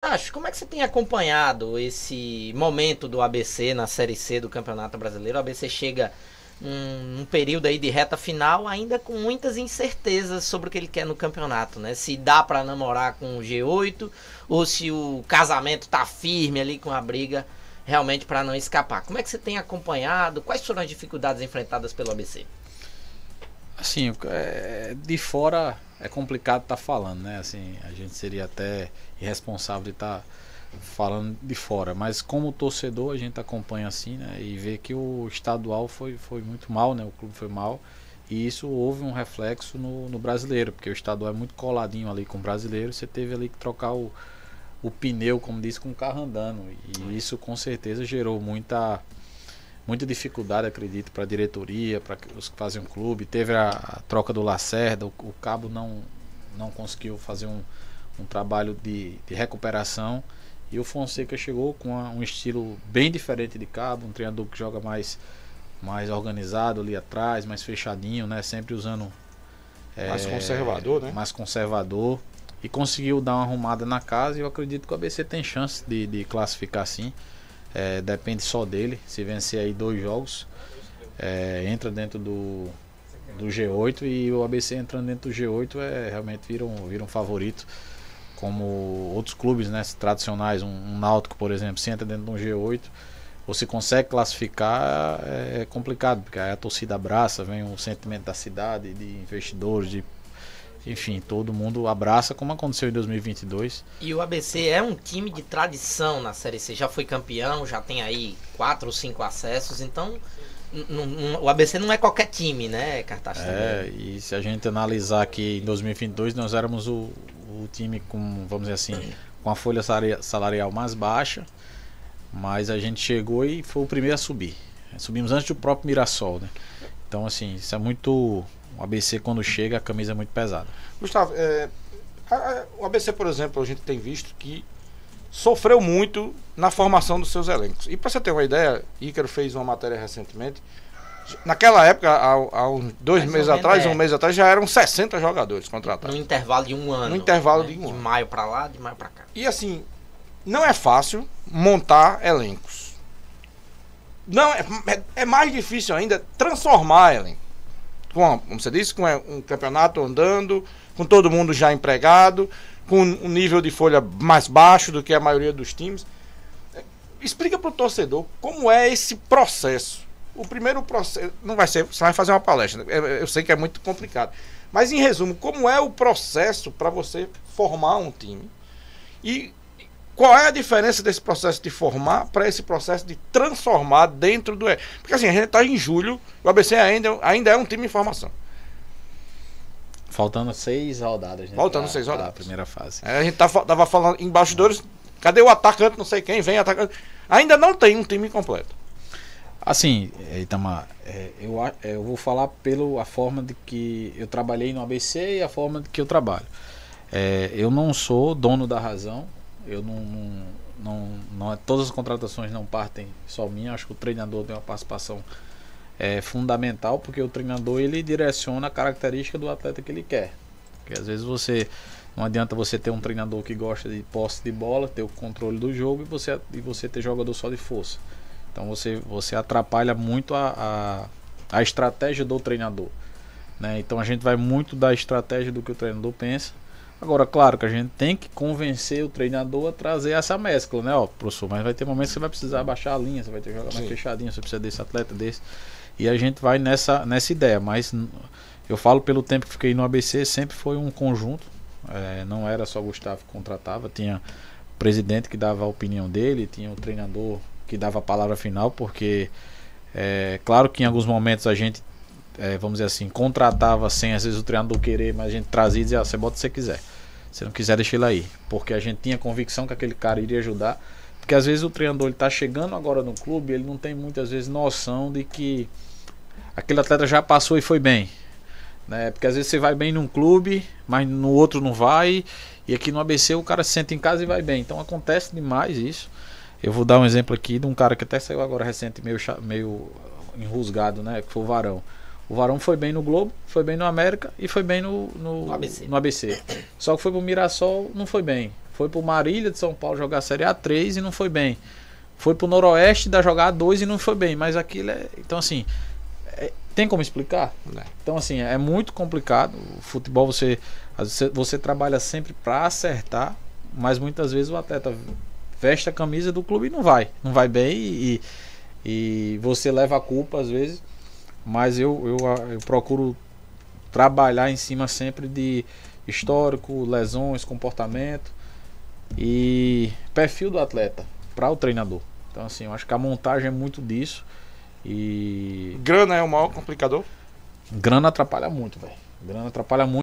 Acho, como é que você tem acompanhado esse momento do ABC na Série C do Campeonato Brasileiro? O ABC chega num período aí de reta final ainda com muitas incertezas sobre o que ele quer no campeonato, né? Se dá para namorar com o G8 ou se o casamento tá firme ali com a briga realmente para não escapar. Como é que você tem acompanhado? Quais foram as dificuldades enfrentadas pelo ABC? Assim, de fora é complicado estar falando, né? Assim, a gente seria até irresponsável de estar falando de fora, mas como torcedor a gente acompanha assim, né? E vê que o estadual foi muito mal, né? O clube foi mal e isso houve um reflexo no brasileiro, porque o estadual é muito coladinho ali com o brasileiro, você teve ali que trocar o pneu, como diz, com o carro andando e isso com certeza gerou muita dificuldade, acredito, para a diretoria, para os que fazem um clube. Teve a troca do Lacerda, o Cabo não conseguiu fazer um trabalho de recuperação. E o Fonseca chegou com um estilo bem diferente de Cabo, um treinador que joga mais organizado ali atrás, mais fechadinho, né? Sempre usando Mais conservador, né? mais conservador. E conseguiu dar uma arrumada na casa e eu acredito que o ABC tem chance de classificar sim. Depende só dele. Se vencer aí 2 jogos, entra dentro do G8 e o ABC entrando dentro do G8 realmente vira um favorito. Como outros clubes, né, tradicionais, um Náutico, por exemplo, se entra dentro de um G8, você consegue classificar, é complicado, porque aí a torcida abraça, vem o sentimento da cidade, de investidores, enfim, todo mundo abraça, como aconteceu em 2022. E o ABC é um time de tradição na Série C. Já foi campeão, já tem aí 4 ou 5 acessos. Então, o ABC não é qualquer time, né, Cartacho? E se a gente analisar que em 2022 nós éramos o time com, vamos dizer assim, com a folha salarial mais baixa, mas a gente chegou e foi o primeiro a subir. Subimos antes do próprio Mirassol, né? Então, assim, isso é muito... O ABC, quando chega, a camisa é muito pesada. Gustavo, o ABC, por exemplo, a gente tem visto que sofreu muito na formação dos seus elencos. E para você ter uma ideia, Ícaro fez uma matéria recentemente. Naquela época, há uns 2 meses atrás, um mês atrás, já eram 60 jogadores contratados. No intervalo de um ano. No intervalo né? de um ano. De maio para lá, de maio para cá. E assim, não é fácil montar elencos. Não, é mais difícil ainda transformar elenco. Como você disse, com um campeonato andando, com todo mundo já empregado, com um nível de folha mais baixo do que a maioria dos times. Explica para o torcedor como é esse processo. O primeiro processo, não vai ser, você vai fazer uma palestra, eu sei que é muito complicado, mas em resumo, como é o processo para você formar um time e qual é a diferença desse processo de formar para esse processo de transformar dentro do... Porque assim, a gente está em julho, o ABC ainda é um time em formação. Faltando 6 rodadas, né? Faltando 6 rodadas. A primeira fase. A gente tava falando em bastidores, cadê o atacante, não sei quem, vem atacante. Ainda não tem um time completo. Assim, Itamar, eu vou falar pela forma de que eu trabalhei no ABC e a forma de que eu trabalho. Eu não sou dono da razão. Eu não todas as contratações não partem só minha. Acho que o treinador tem uma participação fundamental, porque o treinador ele direciona a característica do atleta que ele quer. Porque às vezes não adianta você ter um treinador que gosta de posse de bola, ter o controle do jogo e você ter jogador só de força. Então você atrapalha muito a estratégia do treinador, né? Então a gente vai muito da estratégia do que o treinador pensa. Agora, claro que a gente tem que convencer o treinador a trazer essa mescla, né? Ó, professor, mas vai ter momentos que você vai precisar baixar a linha, você vai ter que jogar mais fechadinho, você precisa desse atleta, desse. E a gente vai nessa ideia, mas eu falo pelo tempo que fiquei no ABC, sempre foi um conjunto. Não era só o Gustavo que contratava, tinha o presidente que dava a opinião dele, tinha o treinador que dava a palavra final, porque claro que em alguns momentos a gente vamos dizer assim, contratava sem às vezes o treinador querer, mas a gente trazia e dizia, você bota se você quiser, se não quiser deixa ele aí, porque a gente tinha convicção que aquele cara iria ajudar, porque às vezes o treinador ele tá chegando agora no clube, ele não tem muitas vezes noção de que aquele atleta já passou e foi bem, né? Porque às vezes você vai bem num clube, mas no outro não vai, e aqui no ABC o cara se senta em casa e vai bem, então acontece demais isso. Eu vou dar um exemplo aqui de um cara que até saiu agora recente meio enrusgado, né? Que foi o Varão. O Varão foi bem no Globo, foi bem no América e foi bem no ABC. Só que foi pro Mirassol, não foi bem. Foi pro Marília de São Paulo jogar a Série A3 e não foi bem. Foi pro Noroeste da jogar A2 e não foi bem. Mas aquilo é... Então, assim, tem como explicar? Então, assim, é muito complicado. O futebol, você trabalha sempre para acertar, mas muitas vezes o atleta veste a camisa do clube e não vai bem e você leva a culpa às vezes, mas eu procuro trabalhar em cima sempre de histórico, lesões, comportamento e perfil do atleta para o treinador. Então, assim, eu acho que a montagem é muito disso. E grana é o maior complicador? Grana atrapalha muito, velho. Grana atrapalha muito.